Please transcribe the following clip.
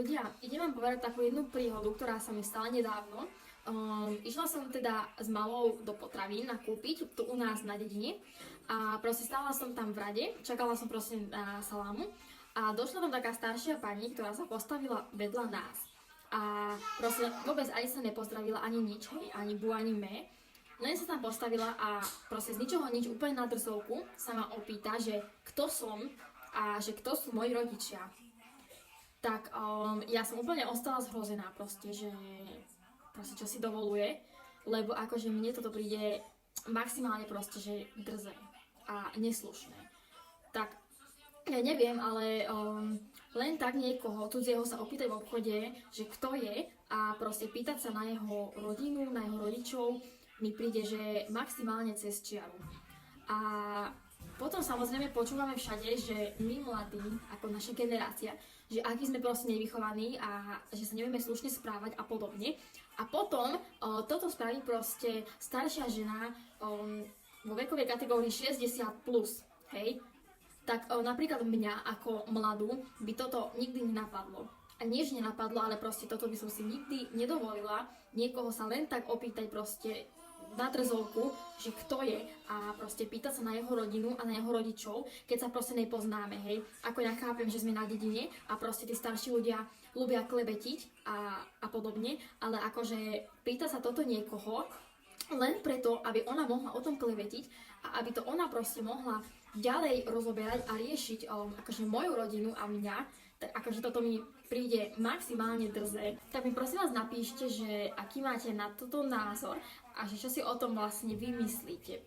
Ľudia, idem vám povedať takú jednu príhodu, ktorá sa mi stala nedávno. Išla som teda s malou do potravín nakúpiť, tu u nás na dedine. A proste stála som tam v rade, čakala som proste na salámu. A došla tam taká staršia pani, ktorá sa postavila vedľa nás. A proste vôbec ani sa nepozdravila, ani nič, ani bu, ani me. Len sa tam postavila a proste z ničoho nič, úplne na drsovku sa ma opýta, že kto som a že kto sú moji rodičia. Tak ja som úplne ostala zhrozená proste, že proste čo si dovoluje, lebo akože mne toto príde maximálne proste, že drze a neslušné. Tak ja neviem, ale len tak niekoho cudzieho sa opýtať v obchode, že kto je a proste pýtať sa na jeho rodinu, na jeho rodičov, mi príde, že maximálne cez čiaru. A potom samozrejme počúvame všade, že my mladí, ako naša generácia, že aký sme proste nevychovaní a že sa nevieme slušne správať a podobne. A potom toto spraví proste staršia žena vo vekovej kategórii 60+, hej? Tak napríklad mňa ako mladú by toto nikdy nenapadlo. A nie, že nenapadlo, ale proste toto by som si nikdy nedovolila niekoho sa len tak opýtať proste na drzovku, že kto je a proste pýtať sa na jeho rodinu a na jeho rodičov, keď sa proste nepoznáme, hej. Ako ja chápem, že sme na dedine a proste tí starší ľudia ľubia klebetiť a podobne, ale akože pýta sa toto niekoho len preto, aby ona mohla o tom klebetiť a aby to ona proste mohla ďalej rozoberať a riešiť akože moju rodinu a mňa, tak akože toto mi príde maximálne drze. Tak mi prosím vás napíšte, že aký máte na toto názor a že čo si o tom vlastne vymyslíte.